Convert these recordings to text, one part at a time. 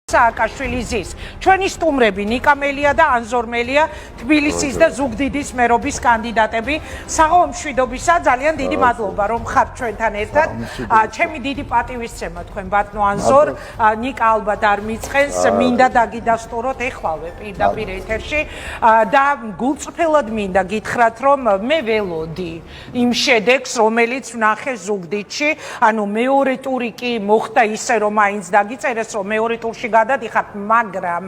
სააკაშვილი ზის. ჩვენი სტუმრები ნიკა მელია და ანზორ მელია, თბილისის და ზუგდიდის მერობის კანდიდატები. საღამო მშვიდობისა, ძალიან დიდი მადლობა რომ ხართ ჩვენთან ერთად. ჩემი დიდი პატივისცემა თქვენ ბატონო ანზორ, ნიკა ალბათ არ მიწყენს, მინდა დაგიდასტუროთ ეხლავე პირდაპირ ეთერში და გულწრფელად მინდა გითხრათ რომ მე ველოდი იმ შედეგს, რომელიც ვნახე ზუგდიდში, ანუ მეორე ტური კი მოხდა ისე რომ მაინც დაგიწერეს რომ მეორე ტურში გადადიხართ, მაგრამ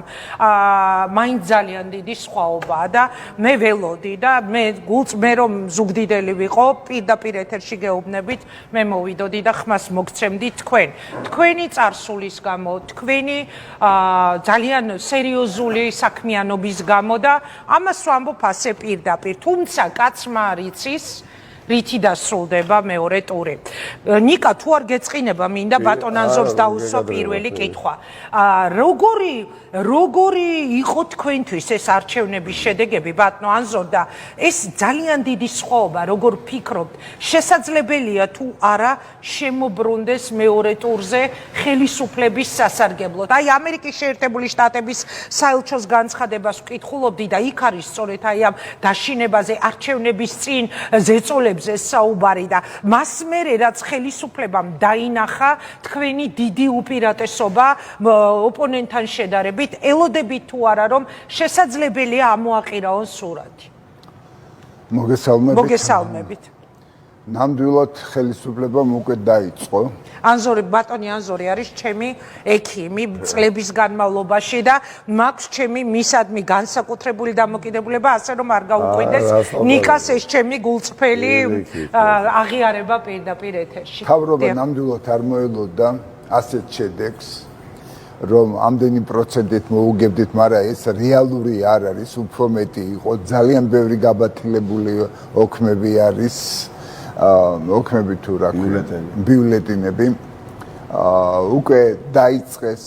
მაინც ძალიან დიდი სხვაობაა და მე ველოდი და მე რომ ზუგდიდელი ვიყო, პირდაპირ ეთერში გეუბნებით, მე მოვიდოდი და ხმას მოგცემდი თქვენი წარსულის გამო, თქვენი ძალიან სერიოზული საქმიანობის გამო და ამას ვამბობ ასე პირდაპირ, თუმცა კაცმა არ იცის რითი დასრულდება მეორე ტური. ნიკა თუ არ გეწყინება, მინდა ბატონ ანზორს დაუსვა პირველი კითხვა. როგორი იყო თქვენთვის ეს არჩევნების შედეგები, ბატონო ანზორ და ეს ძალიან დიდი სხვაობა, როგორ ფიქრობთ, შესაძლებელია თუ არა შემოbrunდეს მეორე ტურზე ხელისუფლების სასარგებლოდ? აი ამერიკის შეერთებული შტატების საელჩოს განცხადებას ვკითხულობდი და იქ არის სწორედ აი ამ დაშინებაზე არჩევნების წინ ზეწოლებს საუბარი და მას მერე რაც ხელისუფლებამ დაინახა თქვენი დიდი უპირატესობა ოპონენტთან შედარებით, ელოდებით თუ არა რომ შესაძლებელია ამოაყირაონ სურათი? მოგესალმებით. ნამდვილად ხელისუფლებამ უკვე დაიწყო. ბატონი ანზორი არის ჩემი ექიმი წლების განმავლობაში და მაქვს ჩემი მისადმი განსაკუთრებული დამოკიდებულება, ასე რომ არ გაუკვირდეს ნიკას ეს ჩემი გულწრფელი აღიარება პირდაპირ ეთერში. თავრობა ნამდვილად არ მოელოდა ასეთ შედეგს, რომ ამდენი პროცენტით მოუგებდით, მაგრამ ეს რეალური არ არის, უფრო მეტი იყო, ძალიან ბევრი გაბათილებული ოქმები არის. ოქმები თუ რა ბიულეტენები უკვე დაიწყეს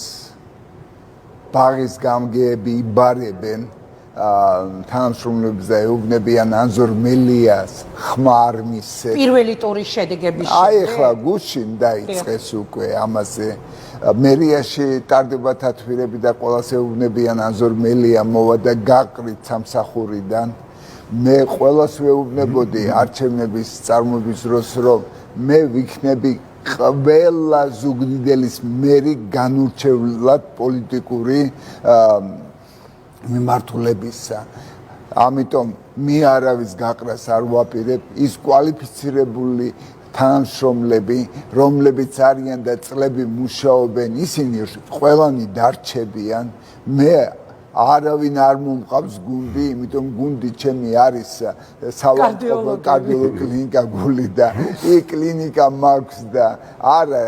ბაღის გამგეები იბარებენ თანამშრომლებს და ეუბნებიან ანზორ მელიას ხმა არ მისცეს პირველი ტურის შედეგების აი ახლა გუშინ დაიწყეს უკვე ამაზე მერიაში ტარდება თათბირები და ყველას ეუბნებიან ანზორ მელია მოვა და გაყრით სამსახურიდან მე ყველას ვეუბნებოდი არჩევნების წარმოების დროს რომ მე ვიქნები ყველა ზუგდიდელის მერი განურჩევლად პოლიტიკური მიმართულებისა. ამიტომ მე არავის გაყრას არ ვაპირებ, ის კვალიფიცირებული თანამშრომლები, რომლებიც არიან და წლები მუშაობენ, ისინი ყველანი დარჩებიან. მე არავინ არ მომყავს გუნდი, იმიტომ გუნდი ჩემი არის სავარცხლო კარდიოლოგიური კლინიკა გული და იქ კლინიკა მაქვს და არა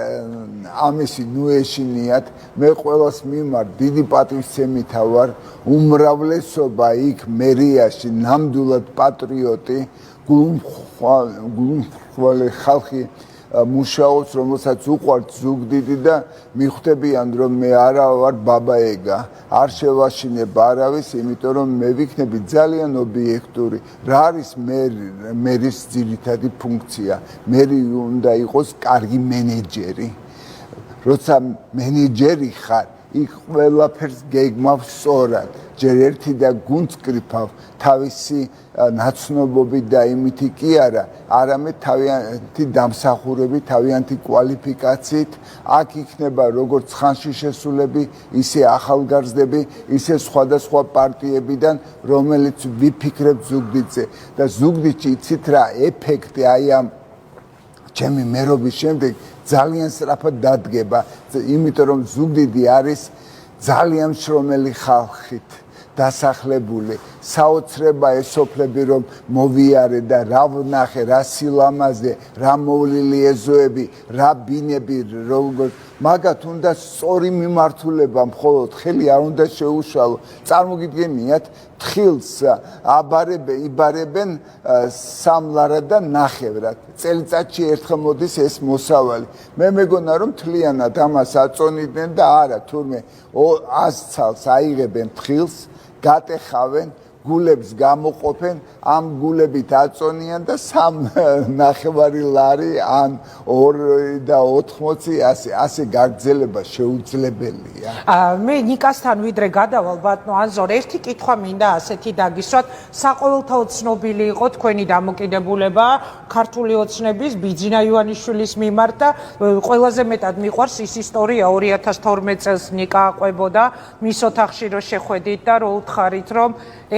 ამისი ნუ ეშინიათ, მე ყველას მიმართ დიდი პატივისცემითა ვარ, უმრავლესობა იქ მერიაში ნამდვილად პატრიოტი, გულმხვალე ხალხი მუშაობს, რომელსაც უყვართ ზუგდიდი და მიხვდებიან რომ მე არა ვარ ბაბაეგა, არ შევაშინებ არავის, იმიტომ რომ მე ვიქნები ძალიან ობიექტური. რა არის მერის ძირითადი ფუნქცია? მერი უნდა იყოს კარგი მენეჯერი. როცა მენეჯერი ხარ, იქ ყველაფერს გეგმავ სწორად. ჯერ ერთი და გუნდს კრიფავ თავისი ნაცნობობით და იმითი კი არა, არამედ თავიანთი დამსახურებით, თავიანთი კვალიფიკაციით. აქ იქნება როგორც ხანში შესულები, ისე ახალგაზრდები, ისე სხვადასხვა პარტიებიდან, რომელიც ვიფიქრებ ზუგდიდზე. და ზუგდიდში იცით რა ეფექტი აი ამ ჩემი მერობის შემდეგ ძალიან სწრაფად დადგება, იმიტომ რომ ზუგდიდი არის ძალიან შრომელი ხალხით დასახლებული, საოცრება ეს სოფლები რომ მოვიარე და რა ვნახე, რა სილამაზე, რა მოვლილი ეზოები, რა ბინები, როგორ მაგათ უნდა სწორი მიმართულება, მხოლოდ ხელი არ უნდა შეუშალო. წარმოგიდგენიათ, თხილს იბარებენ სამლარად და ნახევრად. წელიწადში ერთხელ მოდის ეს მოსავალი. მე მეგონა რომ თლიანად ამას აწონიდნენ და არა, თურმე 100 ცალს აიღებენ თხილს, გატეხავენ, გულებს გამოყოფენ, ამ გულებით აწონიან და 3.5 ლარი ან 2.80 ასე გაგრძელება შეუძლებელია. მე ნიკასთან ვიდრე გადავალ ბატონო ანზორ, ერთი კითხვა მინდა ასეთი დაგისვათ. საყოველთაო ცნობილი იყო თქვენი დამოკიდებულება ქართული ოცნების ბიძინა ივანიშვილის მიმართ და ყველაზე მეტად მიყვარს ის ისტორია 2012 წელს ნიკა აყვებოდა მის ოთახში რო შეხვედით და რო უთხარით რომ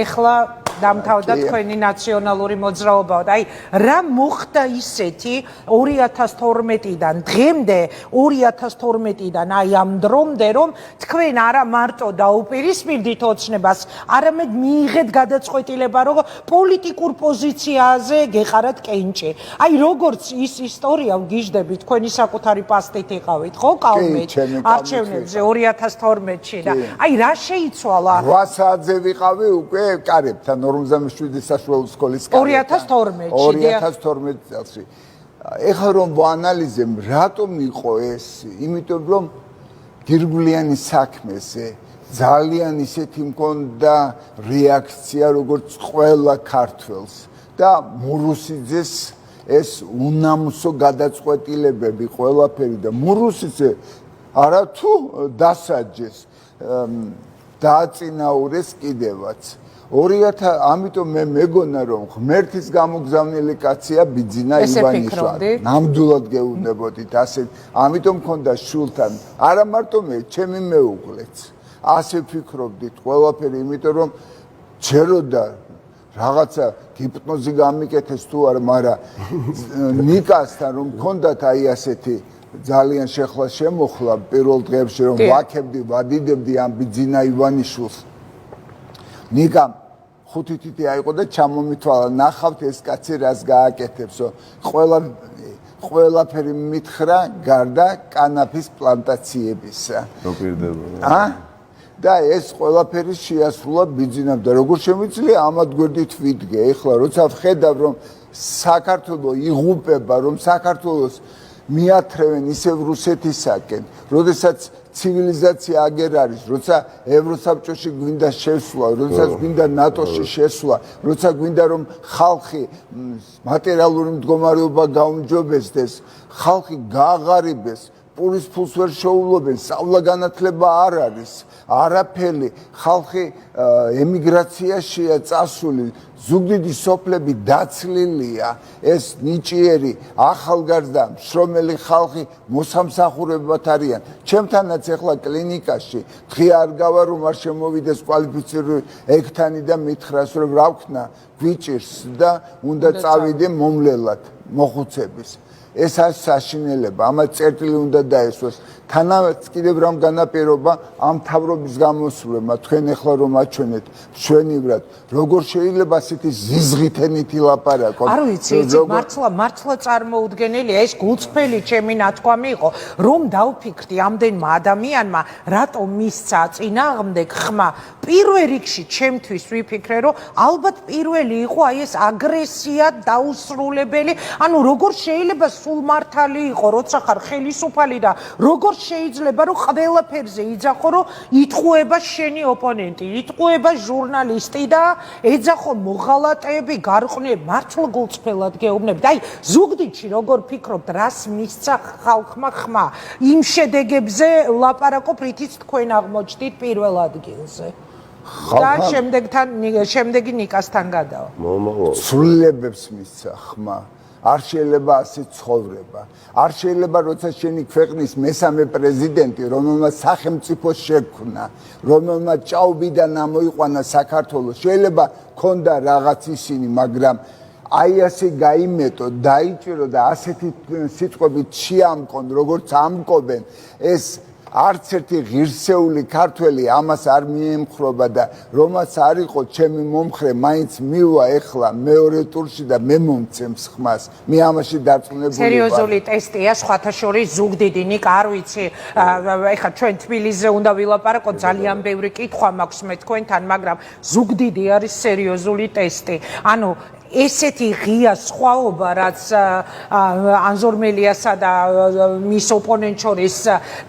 ეხლა დამთავრდა თქვენი ნაციონალური მოძრაობა და აი რა მოხდა ისეთი 2012-დან დღემდე 2012-დან აი ამ დრომდე რომ თქვენ არა მარტო დაუპირისპირდით ოცნებას არამედ მიიღეთ გადაწყვეტილება რომ პოლიტიკურ პოზიციაზე გეყარათ კენჭი აი როგორც ის ისტორია ვგიჟდები თქვენი საკუთარი პასტით იყავით ხო კალმეთ არჩევნებზე 2012-ში და აი რა შეიცვალა 8 საათზე ვიყავი უკვე კარებთან 57 საშუალო სკოლის კარებთან 2012 წელს. ეხლა რომ ვანალიზებ რატომ იყო ეს? იმიტომ რომ გირგვლიანი საქმეზე ძალიან ისეთი მქონდა რეაქცია როგორც ყველა ქართველს და მურუსიძეს ეს უნამსო გადაწყვეტილებები ყველაფერი და მურუსიძე არა თუ დასაჯეს დააწინაურეს კიდევაც 2000 ამიტომ მე მეგონა რომ ღმერთის გამოგზავნილი კაცია ბიძინა ივანიშვილი ნამდვილად გეუბნებოდით ასე ამიტომ მქონდა შულთან არა მარტო მე ჩემი მეუღლეც ასე ფიქრობდით ყველაფერი იმიტომ რომ ჩეროდა რაღაცა ჰიპნოზი გამიკეთეს თუ არა მაგრამ ნიკასთან რომ მქონდათ აი ასეთი ძალიან შეხლა შემოხლა პირველ დღეებში რომ ვაქებდი ვადიდებდი ამ ბიძინა ივანიშვილს ნიკამ 5 თითი აიყო და ჩამომითვალა ნახავთ ეს კაცი რას გააკეთებსო ყველაფერი მითხრა გარდა კანაფის პლანტაციებისა დაპირდება და ეს ყველაფერი შეასრულა ბიძინამ და როგორ შემიძლია ამად გვერდით ვიდგე ეხლა როცა ვხედავ რომ საქართველო იღუპება რომ საქართველოს მიათრევენ ისევ რუსეთისაკენ როდესაც ცივილიზაცია აგერ არის როცა ევროსაბჭოში გვინდა შესვლა როდესაც გვინდა ნატოში შესვლა როცა გვინდა რომ ხალხი მატერიალური მდგომარეობა გაუმჯობესდეს ხალხი გააღარიბეს პურის ფულს ვერ შეუვლობენ სწავლა განათლება არ არის არაფერი ხალხი ემიგრაციაშია წასული ზუგდიდი სოფლები დაცლილია ეს ნიჭიერი ახალგაზრდა მშრომელი ხალხი მოსამსახურებად არიან ჩემთანაც ახლა კლინიკაში დღე არ გავა რომ არ შემოვიდეს კვალიფიცირებული ექთანი და მითხრას რომ რა ვქნა გვიჭირს და უნდა წავიდე მომლელად მოხუცების ეს არის საშინელება ამას წერტილი უნდა დაესვას თანაც კიდევ რამ განაპირობა ამ თავრობის გამოსვლება თქვენ ახლა რომ აჩვენეთ მშვენივრად როგორ შეიძლება ასეთი ზიზღითენით ილაპარაკო არ ვიცი მართლა წარმოუდგენელია ეს გულწრფელი ჩემი ნათქვამი იყო რომ დავფიქრდი ამდენმა ადამიანმა რატომ მისცა წინააღმდეგ ხმა პირველ რიგში ჩემთვის ვიფიქრე რომ ალბათ პირველი იყო აი ეს აგრესია დაუსრულებელი ანუ როგორ შეიძლება სულ მართალი იყო როცა ხარ ხელისუფალი და როგორ შეიძლება რომ ყველაფერზე იძახო რომ იტყუება შენი ოპონენტი იტყუება ჟურნალისტი და ეძახო მოღალატეები გარყვნილ მართლა გულწრფელად გეუბნებთ აი ზუგდიდში როგორ ფიქრობთ რას მისცა ხალხმა ხმა იმ შედეგებზე ლაპარაკობ რითიც თქვენ აღმოჩნდით პირველ ადგილზე და შემდეგი ნიკასთან გადავა სრულებებს მისცა ხმა არ შეიძლება ასე ცხოვრება არ შეიძლება როცა შენი ქვეყნის მესამე პრეზიდენტი რომელმაც სახელმწიფო შექმნა რომელმაც ჭაობიდან ამოიყვანა საქართველოს შეიძლება ქონდა რაღაც ისინი მაგრამ აი ასე გაიმეტო დაიჭირო და ასეთი სიტყვებით შეამკონ როგორც ამკობენ ეს არც ერთი ღირსეული ქართველი ამას არ მიემხრობა და რომაც არ იყო ჩემი მომხრე მაინც მივა ეხლა მეორე ტურში და მე მომცემს ხმას მე ამაში დარწმუნებული ვარ სერიოზული ტესტია სხვათა შორის ზუგდიდი ნიკა არ ვიცი ეხლა ჩვენ თბილისზე უნდა ვილაპარაკოთ ძალიან ბევრი კითხვა მაქვს მე თქვენთან მაგრამ ზუგდიდი არის სერიოზული ტესტი ანუ ესეთი ღია სხვაობა, რაც ანზორმელიასა და მის ოპონენტ შორის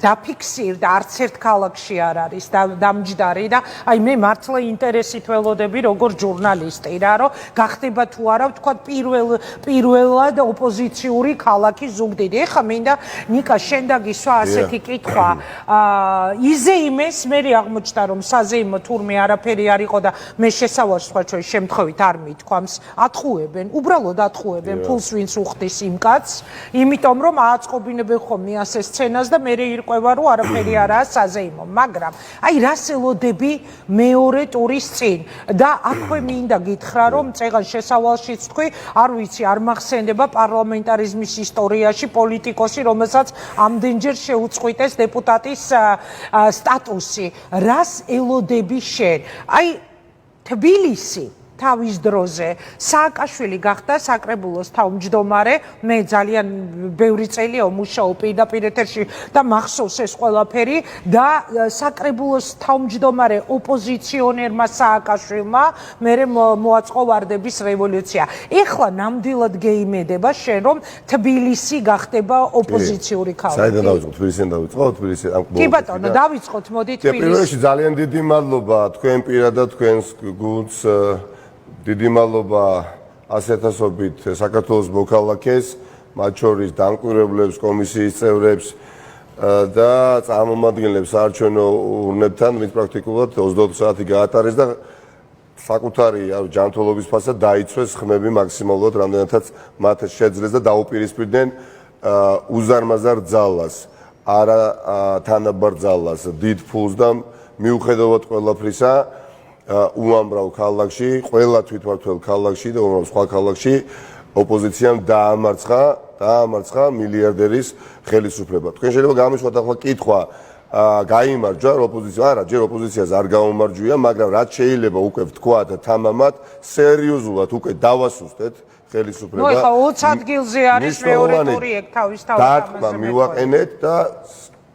დაფიქსირდა, არც ერთ ქალაქში არ არის დამჯდარი და აი მე მართლა ინტერესით ველოდები როგორც ჟურნალისტი რა, რომ გახდება თუ არა ვთქვათ პირველად ოპოზიციური ქალაქი ზუგდიდი. ეხლა მინდა ნიკა შენ დაგისვა ასეთი კითხვა. იზეიმეს მე აღმოჩნდა რომ საზეიმო თურმე არაფერი არ იყო და მე შესავალს სხვა ჩვენი შემთხვევით არ მithქვამს. ატყუებენ, უბრალოდ ატყუებენ ფულს ვინც უხდის იმ კაცს, იმიტომ რომ ააწყობინებენ ხოლმე ასე სცენას და მე ირკვევა რომ არაფერი არაა საზეიმო, მაგრამ აი რას ელოდები მეორე ტურის წინ და აქვე მინდა გითხრა რომ წეგან შესავალშიც თქვი, არ ვიცი, არ მახსენდება პარლამენტარიზმის ისტორიაში პოლიტიკოსი, რომელსაც ამდენჯერ შეუწყვიტეს დეპუტატის სტატუსი. რას ელოდები შენ? აი თბილისი თავის დროზე სააკაშვილი გახდა საკრებულოს თავმჯდომარე, მე ძალიან ბევრი წელია მუშაობ პირდაპირ ეთერში და მახსოვს ეს ყველაფერი და საკრებულოს თავმჯდომარე ოპოზიციონერმა სააკაშვილმა მერე მოაწყო ვარდების რევოლუცია. ეხლა ნამდვილად გეიმედება შენ რომ თბილისი გახდება ოპოზიციური ქალაქი? საიდან დავიწყოთ? თბილისიდან დავიწყოთ? თბილისი ამ კი ბატონო, დავიწყოთ, მოდი თბილისი. პირველ რიგში ძალიან დიდი მადლობა თქვენ პირადად თქვენს გუნდს დიდი მადლობა 100,000-ობით საქართველოს მოქალაქეს, მათ შორის დამკვირვებლებს, კომისიის წევრებს და წარმომადგენლებს საარჩევნო ურნებთან, ვინც პრაქტიკულად 24 საათი გაატარეს და საკუთარი ჯანმრთელობის ფასად დაიცვეს ხმები მაქსიმალურად, რამდენადაც მათ შეძლეს და დაუპირისპირდნენ უზარმაზარ ძალას, არა თანაბარ ძალას, დიდ ფულს და მიუხედავად ყველაფრისა უამრავ ქალაქში, ყველა თვითმმართველ ქალაქში და უამრავ სხვა ქალაქში ოპოზიციამ დაამარცხა მილიარდერის ხელისუფლება. თქვენ შეიძლება გამიშვათ ახლა კითხვა, გაიმარჯვა ოპოზიცია? არა, ჯერ ოპოზიციას არ გაუმარჯვია, მაგრამ რაც შეიძლება უკვე ვთქვათ თამამად, სერიოზულად უკვე დავასუსტეთ ხელისუფლება. ნუ ეხლა 20 ადგილზე არის მეორე ტური ეგ თავის-თავად დარტყმა მივაყენეთ და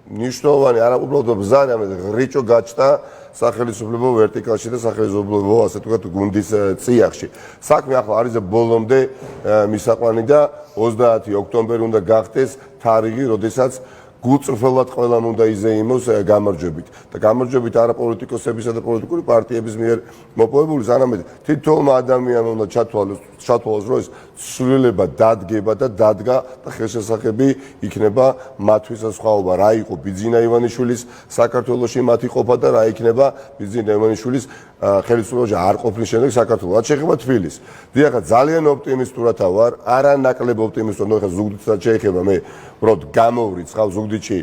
ნიშნულოვანი არა უბრალოდ ბზარი, ამაზე ღრიჭო გაჩნდა სახელმწიფო ვერტიკალში და სახელმწიფო ასე თქვა გუნდის წიაღში. საქმე ახლა არის ბოლომდე მისაყვანი და 30 ოქტომბერი უნდა გახდეს თარიღი, როდესაც გულწრფელად ყველამ უნდა იზეიმოს გამარჯვებით. და გამარჯვებით არა პოლიტიკოსებისა და პოლიტიკური პარტიების მიერ მოპოვებული, არამედ თითოეულ ადამიანმა უნდა ჩათვალოს, რომ ეს ცვლილება დადგება და დადგა და ხელშესახები იქნება მათთვის სხვაობა. რა იყო ბიძინა ივანიშვილის საქართველოში მათი ყოფა და რა იქნება ბიძინა ივანიშვილის ხელისუფლებაში არ ყოფნის შემდეგ საქართველოს. რაც შეეხება თბილისს. დიახ, ძალიან ოპტიმისტურათა ვარ, არანაკლებ ოპტიმისტურად, ნუ ეხლა ზუგდიდსაც შეეხება, მე უბრალოდ გამოვრიცხავ ზუგდიდში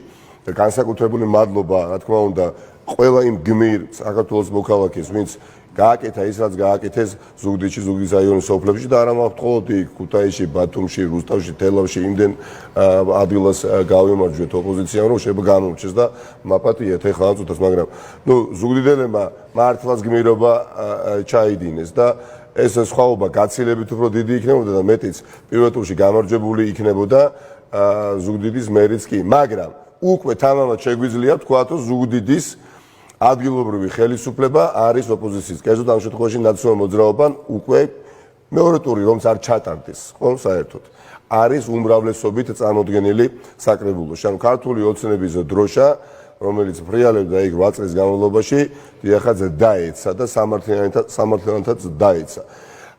განსაკუთრებული მადლობა, რა თქმა უნდა, ყველა იმ გმირ საქართველოს მოქალაქეს, ვინც გააკეთა ის, რაც გააკეთეს ზუგდიდში, ზუგდიდის რაიონის სოფლებში და არა მხოლოდ იქ, ქუთაისში, ბათუმში, რუსთავში, თელავში, იმდენ ადგილას გავიმარჯვეთ ოპოზიციამ, რომ შეიძლება გამორჩეს და მაპატიეთ ეხლა ამ წუთას, მაგრამ ნუ ზუგდიდელებმა მართლაც გმირობა ჩაიდინეს და ეს სხვაობა გაცილებით უფრო დიდი იქნებოდა და მეტიც პირველ ტურში გამარჯვებული იქნებოდა ზუგდიდის მერიც კი, მაგრამ უკვე თამამად შეგვიძლია ვთქვათ, რომ ზუგდიდის ადგილობრივი ხელისუფლება არის ოპოზიციის. კერძოდ ამ შემთხვევაში ნაციონალურ მოძრაობამ უკვე მეორე ტური რომც არ ჩატარდეს, ხო, საერთოდ არის უმრავლესობით წარმოდგენილი საკრებულოში. ანუ ქართული ოცნების დროშა, რომელიც ფრიალებდა იქ 8 წლის განმავლობაში, დიახაც დაეცა და სამართლიანთაც დაეცა.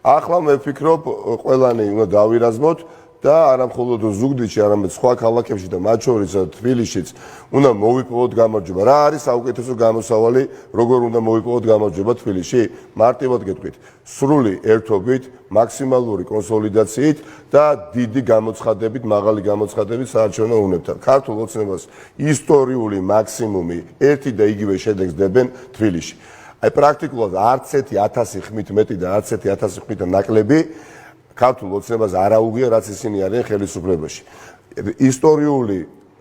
ახლა მე ვფიქრობ, ყველანი უნდა დავირაზმოთ და არა მხოლოდ ზუგდიდში, არამედ სხვა ქალაქებში და მათ შორის თბილისშიც უნდა მოვიპოვოთ გამარჯვება. რა არის საუკეთესო გამოსავალი, როგორ უნდა მოვიპოვოთ გამარჯვება თბილისში? მარტივად გეტყვით, სრული ერთობით, მაქსიმალური კონსოლიდაციით და დიდი გამოცხადებით, მაღალი გამოცხადებით საარჩევნო ურნებთან. ქართულ ოცნებას ისტორიული მაქსიმუმი ერთი და იგივე შედეგს დებენ თბილისში. აი პრაქტიკულად არც ერთი 1000 ხმით მეტი და არც ერთი 1000 ხმით ნაკლები ქართულ ოცნებას არ აუღია, რაც ისინი არიან ხელისუფლებაში. ისტორიული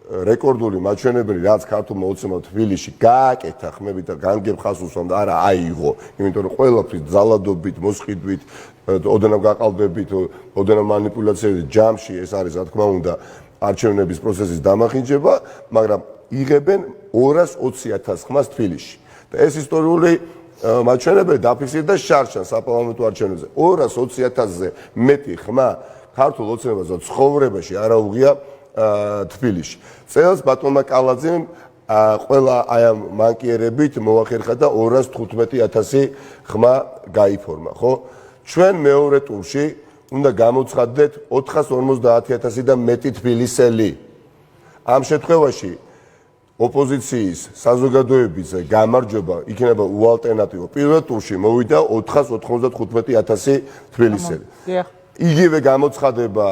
რეკორდული მაჩვენებელი, რაც ქართულმა ოცნებამ თბილისში გააკეთა ხმებით და განგებ ხას უსვამდა, არა აიღო, იმიტომ რომ ყველაფრის ძალადობით, მოსყიდვით, ოდენავ გაყალბებით, ოდენავ მანიპულაციებით ჯამში ეს არის, რა თქმა უნდა, არჩევნების პროცესის დამახინჯება, მაგრამ იღებენ 220,000 ხმას თბილისში. და ეს ისტორიული მაჩვენებელი დაფიქსირდა შარშან საპარლამენტო არჩევნებზე 220,000-ზე მეტი ხმა ქართულ ოცნებაზე ცხოვრებაში არ აუღია თბილისში. წელს ბატონმა კალაძემ ყველა აი ამ მანკიერებით მოახერხა და 215,000 ხმა გაიფორმა, ხო? ჩვენ მეორე ტურში უნდა გამოცხადდეთ 450,000 და მეტი თბილისელი. ამ შემთხვევაში ოპოზიციის საზოგადოების გამარჯვება იქნება უალტერნატივო. პირველ ტურში მოვიდა 495,000 თბილისელი. იგივე გამოცხადება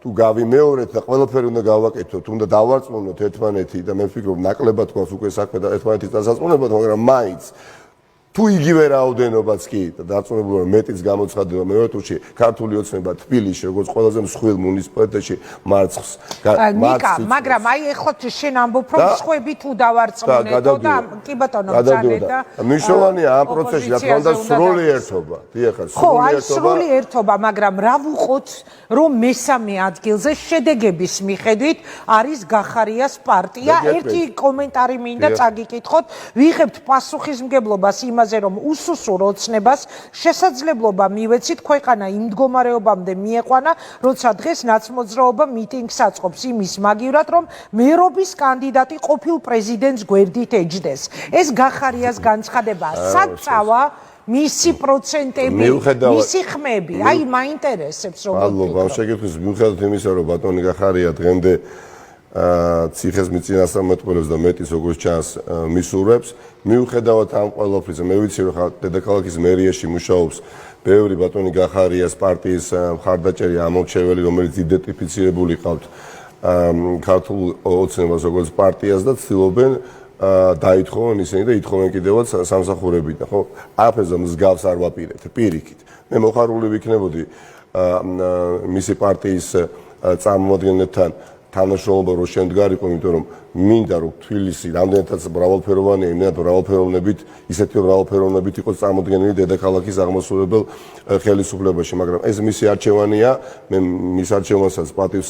თუ გავიმეორეთ და ყველაფერი უნდა გავაკეთოთ, უნდა დავარწმუნოთ ერთმანეთი და მე ვფიქრობ ნაკლებად გვაქვს უკვე საქმე და ერთმანეთის დასაწყობად, მაგრამ მაინც თუ იგივე რაოდენობაც კი და დარწმუნებული ვარ მეტიც გამოცხადება მეორე ტურში ქართული ოცნება თბილისში როგორც ყველაზე მსხვილ მუნიციპალიტეტში მარცხს მაგრამ აი ეხლა შენ ამბობ რომ სხვები თუ დავარწმუნეთო და კი ბატონო ბრძანეთ და მნიშვნელოვანია ამ პროცესში რა თქმა უნდა სრული ერთობა დიახ სრული ერთობა მაგრამ რა ვუყოთ რომ მესამე ადგილზე შედეგების მიხედვით არის გახარიას პარტია ერთი კომენტარი მინდა წაგიკითხოთ ვიღებთ პასუხისმგებლობას იმას რომ უსუსურ ოცნებას შესაძლებლობა მივეცით ქვეყანა იმ მდგომარეობამდე მieყვანა, როცა დღეს ნაცმოძრაობა მიტინგს აწყობს იმის მაგივრად, რომ მერობის კანდიდატი ყოფილ პრეზიდენტს გვერდით ეჯდეს. ეს გახარიას განცხადებაა. საწავა მისი პროცენტები, მისი ხმები. აი მაინტერესებს რომ მადლობა ამ შეკითხვის მიუხედავად იმისა, რომ ბატონი გახარია დღემდე ციხეს მიწინასწარმეტყველებს და მეტის როგორც ჩანს მისურვებს მიუხედავად ამ ყველაფრისა მე ვიცი რომ დედაქალაქის მერიაში მუშაობს ბევრი ბატონი გახარიას პარტიის მხარდაჭერი ამორჩეველი რომელიც იდენტიფიცირებული ყავთ ქართულ ოცნებას როგორც პარტიას და ცდილობენ დაითხოვონ ისინი და ითხოვენ კიდევაც სამსახურებიდან ხო არაფერზე მსგავს არ ვაპირებთ პირიქით მე მოხარული ვიქნებოდი მისი პარტიის წარმომადგენლებთან თანაშრომობა რო შემდგარიყო, იმიტომ რომ მინდა რომ თბილისი რამდენადაც მრავალფეროვანია, იმდენად მრავალფეროვნებით, ისეთი მრავალფეროვნებით იყოს წარმოდგენილი დედაქალაქის აღმასრულებელ ხელისუფლებაში, მაგრამ ეს მისი არჩევანია, მე მის არჩევანსაც პატივს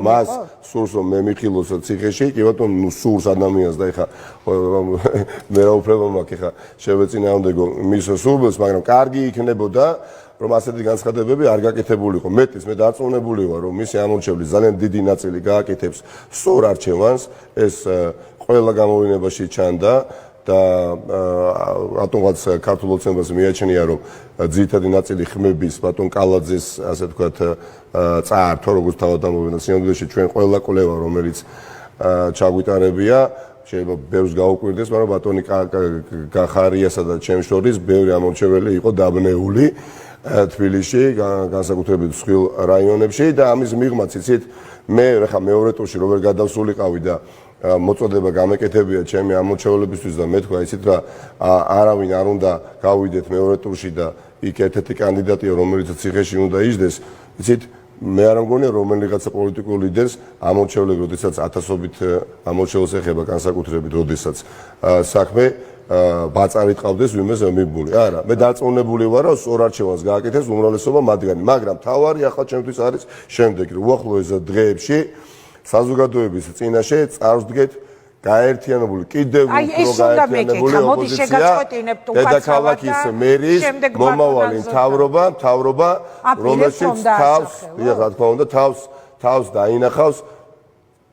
მას სურს რომ მე მიხილოს ციხეში, კი ბატონო, ნუ სურს ადამიანს და ეხა მე რა უფლება მაქვს ეხა შევეწინააღმდეგო მის სურვილს, მაგრამ კარგი იქნებოდა რომ ასეთი განცხადებები არ გაკეთებულიყო. მეტის მე დარწმუნებული ვარ, რომ მისი ამორჩევლის ძალიან დიდი ნაწილი გააკეთებს სწორ არჩევანს, ეს ყველა გამოვლენებაში ჩანდა და რატომღაც ქართულ ოცნებას მიაჩნია, რომ ძირითადი ნაწილი ხმების ბატონ კალაძეს, ასე ვთქვათ, წაართვა, როგორც თავდამოვლენა სინამდვილეში ჩვენ ყველა კვლევა, რომელიც ჩაგვიტარებია შეიძლება ბევრს გაუკვირდეს, მაგრამ ბატონი გახარიასა და ჩემს შორის ბევრი ამორჩეველი იყო დაბნეული თბილისში, განსაკუთრებით მსხვილ რაიონებში და ამის მიღმაც იცით, მე ხა მეორე ტურში რო ვერ გადავსულიყავი და მოწოდება გამეკეთებია ჩემი ამორჩეულებისთვის და მე თქვა იცით რა არავინ არ უნდა გავიდეთ მეორე ტურში და იქ ერთ-ერთი კანდიდატია რომელიც ციხეში უნდა იჯდეს, იცით მე არ მგონია რომელიღაცა პოლიტიკურ ლიდერს ამორჩევლები, როდესაც ათასობით ამორჩეულს ეხება განსაკუთრებით, როდესაც საქმე ბაწარით ყავდეს ვინმეს მიბული. არა, მე დარწმუნებული ვარ, რომ სწორ არჩევანს გააკეთებს უმრავლესობა მათგანი, მაგრამ თავარი ახლა ჩემთვის არის შემდეგი, რომ უახლოეს დღეებში საზოგადოების წინაშე წარსდგეთ გაერთიანებული კიდევ უფრო გაერთიანებული ოპოზიცია დედაქალაქის მერის მომავალი მთავრობა რომელშიც რა თქმა უნდა თავს დაინახავს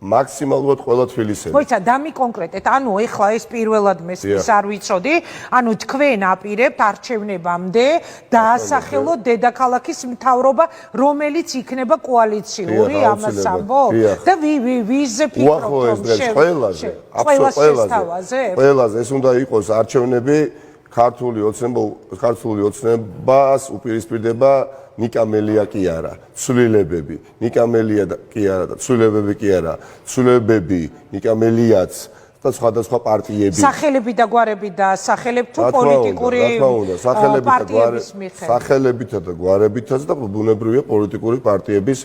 მაქსიმალურად ყველა თბილისელი. მოიცა დამიკონკრეტეთ, ანუ ეხლა ეს პირველად მესმის არ ვიცოდი, ანუ თქვენ აპირებთ არჩევნებამდე დაასახელოთ დედაქალაქის მთავრობა, რომელიც იქნება კოალიციური, ამას ამბობ? და ვიზე ფიქრობთ, ყველაზე ეს უნდა იყოს არჩევნები ქართული ოცნებას უპირისპირდება ნიკა მელია კი არა, ცვლილებები, ნიკა მელია კი არა და ცვლილებები კი არა, ცვლილებები, ნიკა მელიაც და სხვადასხვა პარტიები. სახელები და გვარები და სახელები თუ პოლიტიკური პარტიების მიხედვით. სახელებითა და გვარებითაც და ბუნებრივია პოლიტიკური პარტიების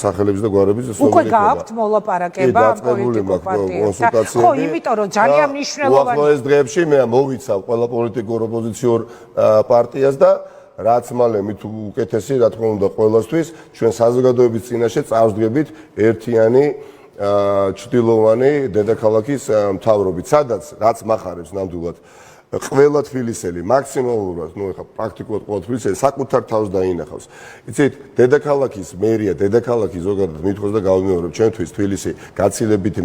სახელების და გვარების უკვე გააქვთ მოლაპარაკება პოლიტიკურ პარტიებთან. ხო, იმიტომ რომ ძალიან მნიშვნელოვანია. უახლოეს დღეებში მე მოვიცავ ყველა პოლიტიკურ ოპოზიციურ პარტიას და რაც მალე მით უკეთესი, რა თქმა უნდა, ყველასთვის ჩვენ საზოგადოების წინაშე წავსდგებით ერთიანი ჩრდილოვანი დედაქალაქის მთავრობით, სადაც რაც მახარებს ნამდვილად ყველა თბილისელი მაქსიმალურად, ეხა პრაქტიკულად ყველა თბილისელი საკუთარ თავს დაინახავს. იცით, დედაქალაქის მერია, დედაქალაქი ზოგადად მithოს და გავიმეორებ, ჩვენთვის თბილისი გაცილებით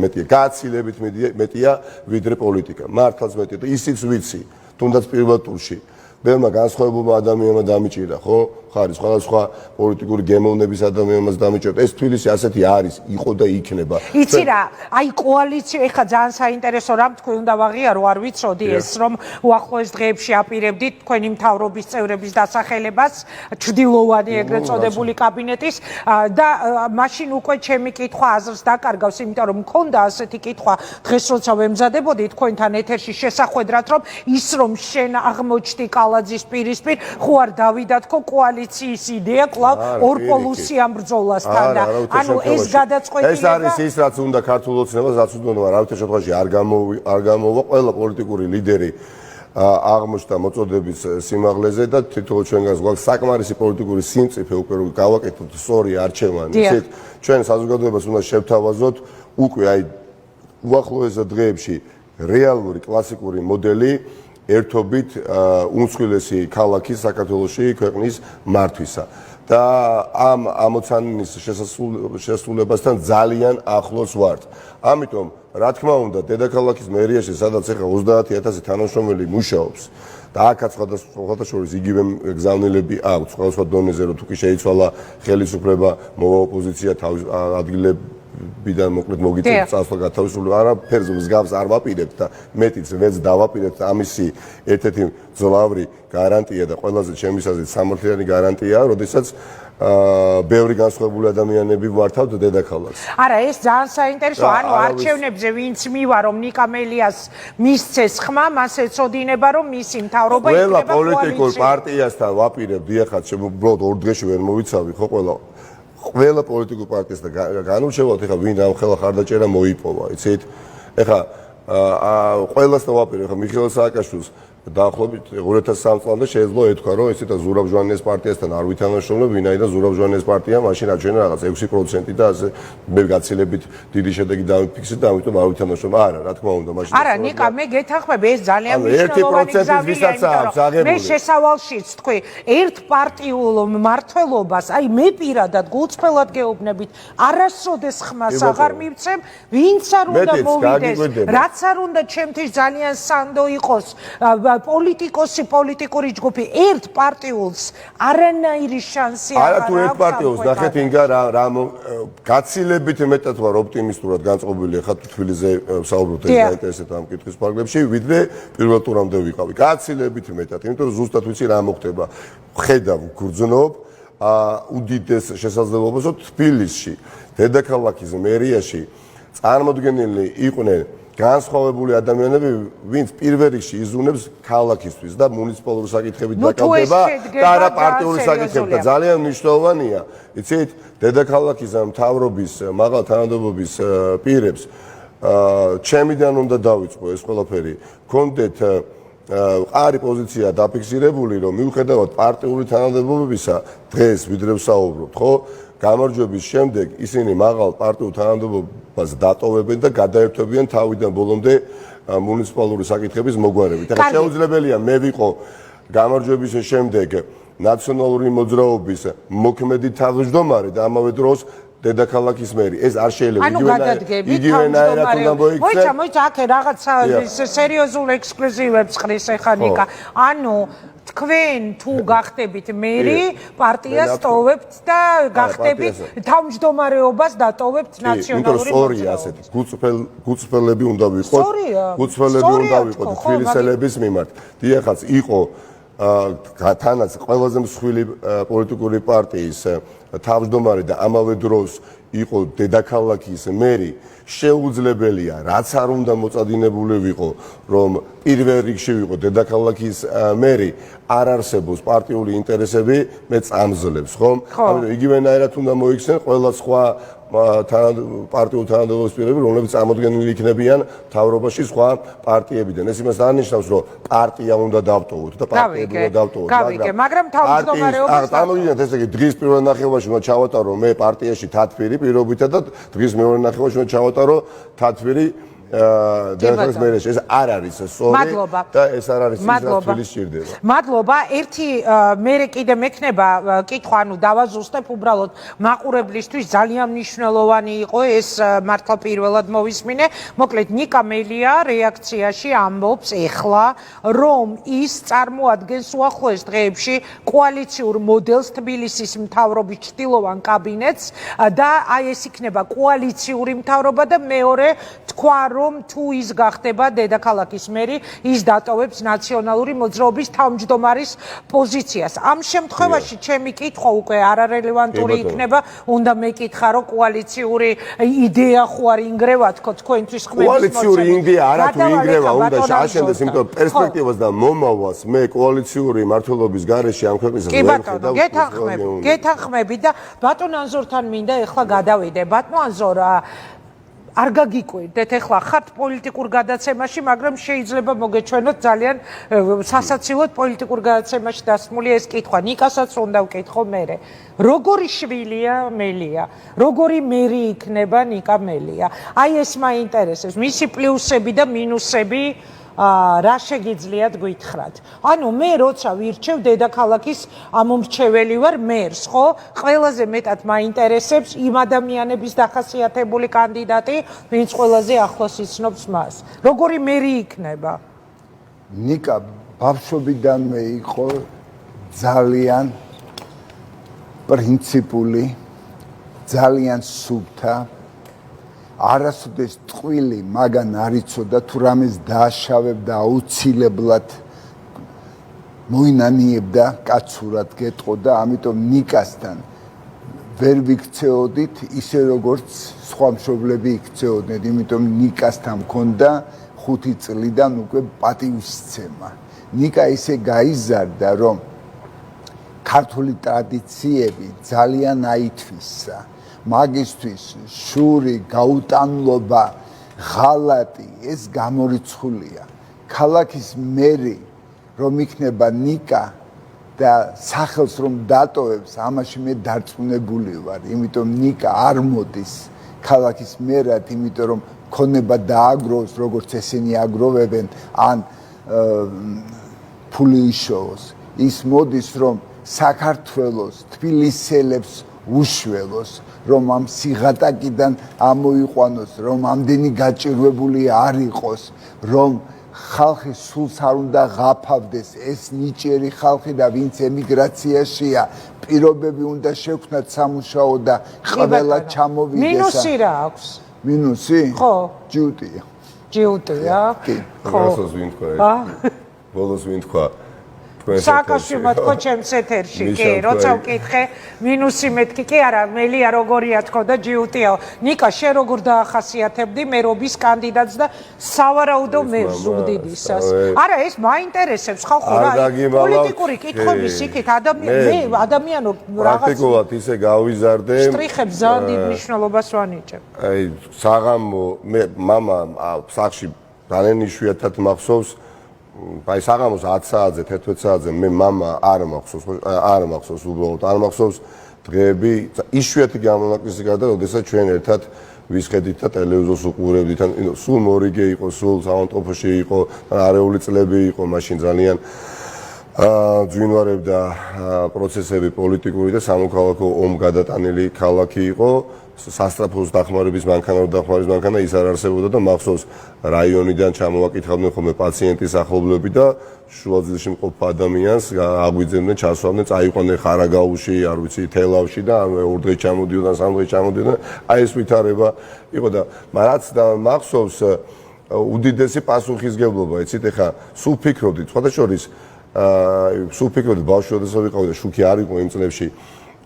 მეტია, ვიდრე პოლიტიკა. მართლაც მეტია და ისიც ვიცი, თუნდაც პირველ ტურში. ბევრმა განსხვავებულმა ადამიანმა დამიჭირა, ხო? ხარი სხვადასხვა პოლიტიკური გემოვნების ადამიანმაც დამიჭირა. ეს თბილისი ასეთი არის, იყო და იქნება. იცი რა, აი კოალიცია ეხა ძალიან საინტერესო რამ თქვენ უნდა ვაღიარო, არ ვიცოდი ეს რომ უახლოეს დღეებში აპირებდით თქვენი მთავრობის წევრების დასახელებას, ჩრდილოვანი ეგრეთ წოდებული კაბინეტის და მაშინ უკვე ჩემი კითხვა აზრს დაკარგავს, იმიტომ რომ მქონდა ასეთი კითხვა დღეს როცა ვემზადებოდი თქვენთან ეთერში შესახვედრად, რომ ის რომ შენ აღმოჩნდი კალაძის პირისპირ, ხო არ დავიდა თქო კოალიციის იდეა კვლავ ორპოლუსიან ბრძოლასთან და ანუ ეს გადაწყვეტილება ეს არის ის რაც უნდა ქართულ ოცნებას რაც უნდა არავითარ შემთხვევაში არ გამოვა ყველა პოლიტიკური ლიდერი აღმოჩნდა მოწოდების სიმაღლეზე და თითოეულ ჩვენგანს გვაქვს საკმარისი პოლიტიკური სიმწიფე უკვე რომ გავაკეთოთ სწორი არჩევანი ისეთ ჩვენ საზოგადოებას უნდა შევთავაზოთ უკვე აი უახლოეს დღეებში რეალური კლასიკური მოდელი ერთობით უმსხვილესი ქალაქი საქართველოში ქვეყნის მართვისა და ამ ამოცანის შესრულებასთან ძალიან ახლოს ვართ. ამიტომ რა თქმა უნდა დედაქალაქის მერიაში სადაც ახლა 30,000 თანამშრომელი მუშაობს და აქაც სხვადასხვა შორის იგივე გზავნილები აქვს სხვადასხვა დონეზე რომ თუ კი შეიცვალა ხელისუფლება მოვა ოპოზიცია თავის ადგილებიდან მოკლედ მოგიწევთ წასვლა გათავისუფლება არაფერზე მსგავს არ ვაპირებთ და მეტიც ვეც დავაპირებთ ამისი ერთ-ერთი ძლავრი გარანტია და ყველაზე ჩემი აზრით სამართლიანი გარანტია, როდესაც ბევრი განსხვავებული ადამიანები ვართავთ დედაქალაქს. არა, ეს ძალიან საინტერესო, ანუ არჩევნებზე ვინც მივა რომ ნიკა მელიას მისცეს ხმა, მას ეწოდინება რომ მისი მთავრობა იქნება ყველა პოლიტიკურ პარტიასთან ვაპირებ დიახაც, უბრალოდ ორ დღეში ვერ მოვიცავი, ხო ყველა პოლიტიკურ პარტიასთან განურჩევათ, ეხლა ვინ ამ ხელა ხარდაჭერა მოიპოვა, იცით? ეხლა ყველასთან ვაპირებ, ეხლა მიხეილ სააკაშვილს დაახლოებით 2003 წლამდე შეიძლება ეთქვა, რომ ესეთა ზურაბ ჟვანიეს პარტიასთან არ ვითანაშრომლებ, ვინაიდან ზურაბ ჟვანიეს პარტია მაშინ აჩვენა რაღაც 6% და ასე მე გაცილებით დიდი შედეგი დავიფიქსირე და ამიტომ არ ვითანაშრომლებ. არა, რა თქმა უნდა, მაშინ არა, ნიკა, მე გეთანხმები, ეს ძალიან მნიშვნელოვანი გზაა. მე შესავალშიც თქვი, ერთპარტიულ მმართველობას, აი მე პირადად გულწრფელად გეუბნებით, არასოდეს ხმას აღარ მივცემ, ვინც არ უნდა მოვიდეს, რაც არ უნდა ჩემთვის ძალიან სანდო იყოს. პოლიტიკოსი, პოლიტიკური ჯგუფი ერთ პარტიულს არანაირი შანსი არ აქვს. არა თუ ერთ პარტიულს, ნახეთ ინგა რა გაცილებით მეტად ვარ ოპტიმისტურად განწყობილი ხა თბილისზე საუბრობთ ეს დაინტერესებთ ამ კითხვის ფარგლებში, ვიდრე პირველ ტურამდე ვიყავი. გაცილებით მეტად, იმიტომ რომ ზუსტად ვიცი რა მოხდება. ხედავ, გრძნობ უდიდეს შესაძლებლობას რომ თბილისში, დედაქალაქის მერიაში წარმოდგენილი იყვნენ განსხვავებული ადამიანები, ვინც პირველ რიგში იზრუნებს ქალაქისთვის და მუნიციპალური საკითხებით დაკავდება და არა პარტიული საკითხებით და ძალიან მნიშვნელოვანია, იცით, დედაქალაქის მთავრობის მაღალ თანამდებობის პირებს ჩემიდან უნდა დავიწყო ეს ყველაფერი. გქონდეთ ყარი პოზიცია დაფიქსირებული, რომ მიუხედავად პარტიული თანამდებობებისა, დღეს ვიდრე ვსაუბრობთ, ხო? გამარჯვების შემდეგ ისინი მაღალ პარტიულ თანამდებობას დატოვებენ და გადაერთვებიან თავიდან ბოლომდე მუნიციპალური საკითხების მოგვარებით. ახლა შეუძლებელია მე ვიყო გამარჯვების შემდეგ ნაციონალური მოძრაობის მოქმედი თავმჯდომარე და ამავე დროს დედაქალაქის მერი. ეს არ შეიძლება იგივენაირად უნდა მოიქცე. მოიცა, აქ რაღაცა სერიოზულ ექსკლუზივებს ხრის ეხა ნიკა. ანუ თქვენ თუ გახდებით მერი, პარტიას ტოვებთ და გახდებით თავმჯდომარეობას დატოვებთ ნაციონალური მოძრაობის. ასეთი გუწფელები უნდა ვიყოთ. გუწფელები უნდა ვიყოთ თბილისელების მიმართ. დიახაც იყო თანაც ყველაზე მსხვილი პოლიტიკური პარტიის თავმჯდომარე და ამავე დროს იყო დედაქალაქის მერი. შეუძლებელია, რაც არ უნდა მოწადინებული ვიყო, რომ პირველ რიგში ვიყო დედაქალაქის მერი, არ არსებობს პარტიული ინტერესები, მე წამძლებს, ხომ? ამიტომ იგივენაირად უნდა მოიქცნენ ყველა სხვა პარტიულ თანამდებობის პირები, რომლებიც წარმოდგენილი იქნებიან მთავრობაში სხვა პარტიებიდან. ეს იმას არნიშნავს, რომ პარტია უნდა დავტოვოთ და პარტიები უნდა დავტოვოთ, მაგრამ თავმჯდომარეობის წარმოგიდგენთ ესე იგი დღის პირველ ნახევარში უნდა ჩავატარო მე პარტიაში თათფირი პირობითა და დღის მეორე ნახევარში უნდა ჩავატარო თათფირი დედაქალაქის მერიაში. ეს არ არის სწორი და ეს არ არის ის რაც თბილისში სჭირდება. მადლობა. ერთი მერე კიდე მექნება კითხვა, ანუ დავაზუსტებ უბრალოდ მაყურებლისთვის ძალიან მნიშვნელოვანი იყო ეს მართლა პირველად მოვისმინე. მოკლედ ნიკა მელია რეაქციაში ამბობს ეხლა, რომ ის წარმოადგენს უახლოეს დღეებში კოალიციურ მოდელს თბილისის მთავრობის ჭრილოვან კაბინეტს და აი ეს იქნება კოალიციური მთავრობა და მეორე თქვა რომ თუ ის გახდება დედაქალაქის მერი, ის დატოვებს ნაციონალური მოძრაობის თავმჯდომარის პოზიციას. ამ შემთხვევაში ჩემი კითხვა უკვე არარელევანტური იქნება, უნდა მეკითხა რომ კოალიციური იდეა ხო არ ინგრევა თქო თქვენთვის ხმების მოწმობა. კოალიციური იდეა არა თუ ინგრევა, უნდა აშენდეს, იმიტომ პერსპექტივას და მომავალს მე კოალიციური მართლობის გარეშე ამ ქვეყნისას კი ბატონო, გეთანხმები და ბატონ ანზორთან მინდა ეხლა გადავიდე. ბატონ ანზორ არ გაგიკვირდეთ, ეხლა ხართ პოლიტიკურ გადაცემაში, მაგრამ შეიძლება მოგეჩვენოთ ძალიან სასაცილოდ პოლიტიკურ გადაცემაში დასმული ეს კითხვა. ნიკასაც უნდა ვკითხო მერე. როგორი შვილია მელია? როგორი მერი იქნება ნიკა მელია? აი ეს მაინტერესებს, მისი პლუსები და მინუსები რა შეგიძლიათ გითხრათ? ანუ მე როცა ვირჩევ დედაქალაქის ამომრჩეველი ვარ მერს, ხო? ყველაზე მეტად მაინტერესებს იმ ადამიანების დახასიათებული კანდიდატი, ვინც ყველაზე ახლოს იცნობს მას. როგორი მერი იქნება? ნიკა ბავშვობიდანვე იყო ძალიან პრინციპული, ძალიან სუფთა, არასოდეს ტყვილი მაგან არ იცოდა თუ რამეს დააშავებდა აუცილებლად მოინანიებდა კაცურად გეტყოდა, ამიტომ ნიკასთან ვერ ვიქცეოდით ისე როგორც სხვა მშობლები იქცეოდნენ, იმიტომ ნიკასთან მქონდა 5 წლიდან უკვე პატივისცემა. ნიკა ისე გაიზარდა, რომ ქართული ტრადიციები ძალიან აითვისა. მაგისტვის შური, გაუტანლობა, ღალატი, ეს გამორიცხულია. ქალაქის მერი რომ იქნება ნიკა და სახელს რომ დატოვებს, ამაში მე დარწმუნებული ვარ, იმიტომ ნიკა არ მოდის ქალაქის მერად, იმიტომ რომ ქონება დააგროვოს, როგორც ესენი აგროვებენ, ან ფული იშოვოს. ის მოდის რომ საქართველოს თბილისელებს უშველოს, რომ ამ სიღატაკიდან ამოიყვანოს, რომ ამდენი გაჭირვებული არ იყოს, რომ ხალხი სულს არ უნდა ღაფავდეს, ეს ნიჭიერი ხალხი და ვინც ემიგრაციაშია, პირობები უნდა შექმნათ სამუშაო და ყველა ჩამოვიდეს. მინუსი რა აქვს? მინუსი? ხო. ჯიუტია. ჯიუტია? ხო. ბოლოს ვინ თქვა? სააკაშვილმა თქო ჩემს ეთერში, კი, როცა ვკითხე, მინუსი მეთქი, კი არა, მელია როგორია თქო და ჯიუტიაო. ნიკა, შენ როგორ დაახასიათებდი მერობის კანდიდატს და სავარაუდო მერს ზუგდიდისას? არა, ეს მაინტერესებს ხალხო რა, პოლიტიკური კითხვების იქით ადამიანო რაღაც პრაქტიკულად ისე გავიზარდე. შტრიხებს ძალიან დიდ მნიშვნელობას ვანიჭებ. აი, საღამო მე მამა სახში ძალიან იშვიათად მახსოვს აი საღამოს 10 საათზე 11 საათზე მე მამა არ მახსოვს უბრალოდ არ მახსოვს დღეები იშვიათი გამონაკლისი გარდა როდესაც ჩვენ ერთად ვისხედით და ტელევიზორს უყურებდით ან სულ მორიგე იყო სულ სამონტოფოში იყო არეული წლები იყო მაშინ ძალიან ძვინვარებდა პროცესები პოლიტიკური და სამოქალაქო ომგადატანილი ქალაქი იყო სასტრაფოს დახმარების მანქანა ის არ არსებობდა და მახსოვს რაიონიდან ჩამოვაკითხავდნენ ხოლმე პაციენტის ახლობლები და შუაძილში მყოფ ადამიანს აგვიძებდნენ ჩასვავდნენ წაიყვანენ ხარაგაულში არ ვიცი თელავში და ორ დღეს ჩამოდიოდნენ სამ დღეს ჩამოდიოდნენ აი ეს ვითარება იყო და რაც მახსოვს უდიდესი პასუხისგებლობა იცით ეხა სულ ფიქრობდით სხვადასხვა შორის სულ ფიქრობდით ბავშვი როდესაც ვიყავი და შუქი არ იყო იმ წლებში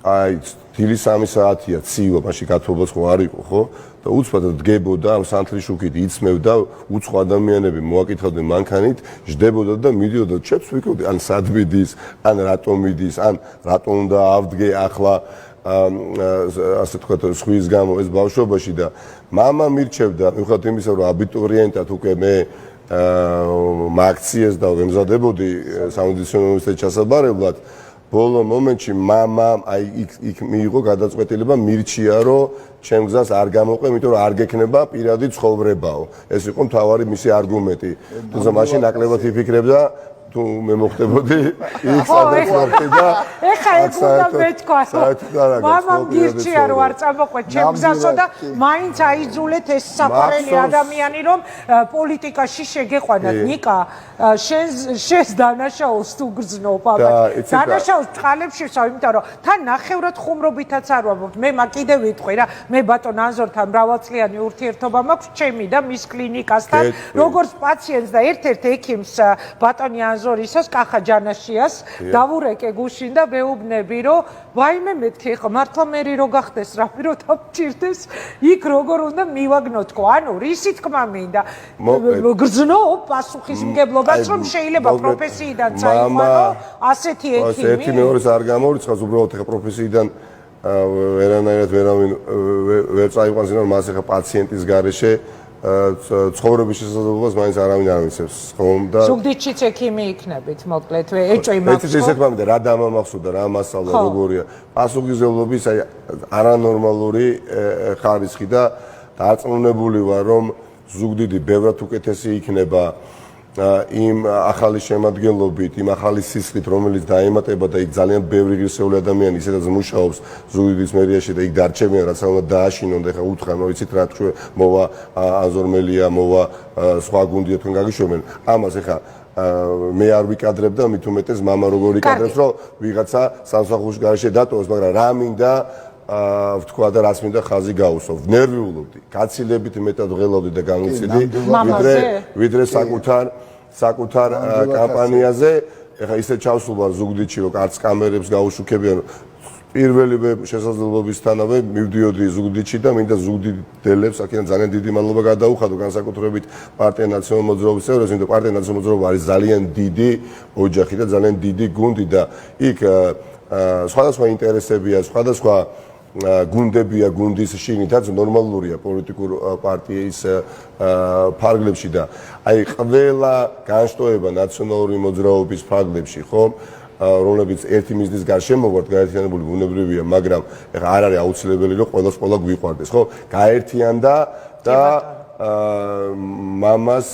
აი დილის 3 საათია ცივა, მაშინ გათხოვებას ხო არ იყო, ხო? და უცბად დგებოდა ამ სანთლიშუქით იცმევდა, უცხო ადამიანები მოაკითხავდნენ მანქანით, ჯდებოდა და მიდიოდა ჩებს ვიკრიბდი, ან სად მიდის, ან რატომ მიდის, ან რატომ უნდა ავდგე ახლა ასე თქვა სხვის გამო ეს ბავშვობაში და მამა მირჩევდა, მიუხედავად იმისა, რომ აბიტურიენტად უკვე მე მაქციეს და ვემზადებოდი სამედიცინო უნივერსიტეტში ჩასაბარებლად, ბოლო მომენტში მამამ აი იქ მიიღო გადაწყვეტილება, მირჩია, რომ ჩემ გზას არ გამოყვე, იმიტომ რომ არ გექნება პირადი ცხოვრებაო. ეს იყო მთავარი მისი არგუმენტი. თუმცა მაშინ ნაკლებად იფიქრებდა თუ მე მოხდებოდი იქ სადაც ვარდი და ეხა ეგ უნდა მეთქვა. მამამ გირჩია რომ არ წამოყვეთ ჩემ გზასო და მაინც აიძულეთ ეს საყვარელი ადამიანი რომ პოლიტიკაში შეგეყვანათ. ნიკა შენს დანაშაულს თუ გრძნობ აბა დანაშაულს წყალებში ვსავ, იმიტომ რომ თან ნახევრად ხუმრობითაც არ ვამბობთ. მე მაგ კიდე ვიტყვი რა, მე ბატონ ანზორთან მრავალწლიანი ურთიერთობა მაქვს ჩემი და მის კლინიკასთან, როგორც პაციენტს და ერთ-ერთ ექიმს ბატონი ზორისას კახა ჯანაშიას დავურეკე გუშინ და მეუბნები რომ ვაიმე მეთქი ხო მართლა მე რო გახდეს რა რო დამჭირდეს იქ როგორ უნდა მივაგნო თქო ანუ რისი თქმა მინდა გრძნო პასუხისმგებლობას რომ შეიძლება პროფესიიდან წაიყვანო ასეთი ექიმი ერთი მეორეს არ გამორიცხავს უბრალოდ ხა პროფესიიდან ვერანაირად ვერ წაიყვანს რომ მას ხა პაციენტის გარეშე ცხოვრების შესაძლებლობას მაინც არავინ არ მისცემს ხომ და ზუგდიდშიც ექიმი იქნებით მოკლედ ეჭვი მაქვს ეს ისე თქვა მინდა რა დამამახსოვდა რა მასალა როგორია პასუხისმგებლობის აი არანორმალური ხარისხი და დარწმუნებული ვარ რომ ზუგდიდი ბევრად უკეთესი იქნება იმ ახალი შემადგენლობით, იმ ახალი სისხლით, რომელიც დაემატება და იქ ძალიან ბევრი ღირსეული ადამიანი ისედაც მუშაობს ზუგდიდის მერიაში და იქ დარჩებიან, რაც უნდა დააშინონ და ეხა უთხრან, რომ იცით რა თქვენ, მოვა აზორმელია, მოვა სხვა გუნდია თქვენ გაგიშვებენ. ამას ეხა მე არ ვიკადრებ და მით უმეტეს მამა როგორ იკადრებს, რომ ვიღაცა სამსახურში გარეშე დატოვოს, მაგრამ რა მინდა ვთქვა და რას მინდა ხაზი გაუსვო. ნერვიულობდი, გაცილებით მეტად ღელავდი და გამიცდი, ვიდრე საკუთარ კამპანიაზე. ეხა ისე ჩავსულ ვარ ზუგდიდში, რომ არც კამერებს გაუშუქებიან. პირველი შესაძლებლობისთანავე მივდიოდი ზუგდიდში და მინდა ზუგდიდელებს აქედან ძალიან დიდი მადლობა გადაუხადო განსაკუთრებით პარტია ნაციონალურ მოძრაობის წევრებს, იმიტომ პარტია ნაციონალურ მოძრაობა არის ძალიან დიდი ოჯახი და ძალიან დიდი გუნდი და იქ სხვადასხვა ინტერესებია, სხვადასხვა გუნდებია გუნდის შიგნითაც ნორმალურია პოლიტიკურ პარტიის ფარგლებში და აი ყველა განშტოება ნაციონალური მოძრაობის ფარგლებში ხო რომლებიც ერთი მიზნის გარშემო ვართ გაერთიანებული ბუნებრივია მაგრამ ეხლა არ არის აუცილებელი რომ ყველას ყველა გვიყვარდეს ხო გაერთიანდა და მამას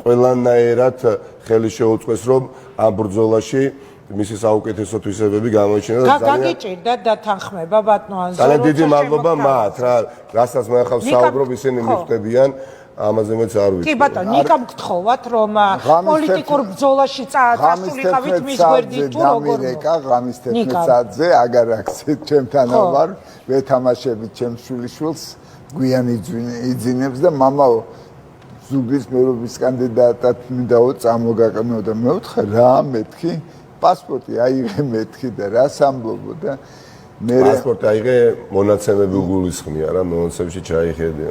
ყველანაირად ხელი შეუწყეს რომ ამ ბრძოლაში მისი საუკეთესო თვისებები გამოიჩინა და გაგიჭირდა და თანხმება ბატონო ანზორო. ძალიან დიდი მადლობა მათ რა, რასაც მე ახლა ვსაუბრობ ისინი მიხვდებიან, ამაზე მეც არ ვიცი. კი ბატონო, ნიკამ გთხოვათ რომ პოლიტიკურ ბრძოლაში წასულიყავით მის გვერდით თუ როგორ ღამის 11 საათზე აგარ აქცეთ ჩემთან ვარ, ვეთამაშებით ჩემს შვილიშვილს, გვიან იძინებს და მამაო ზუგდიდის მერობის კანდიდატად მინდაო წამოგაყენო და მე ვთხარ რა მეთქი პასპორტი აიღე მეთქი და რას ამბობო და მე პასპორტი აიღე მონაცემები უგულისხმია რა მონაცემში ჩაიხედე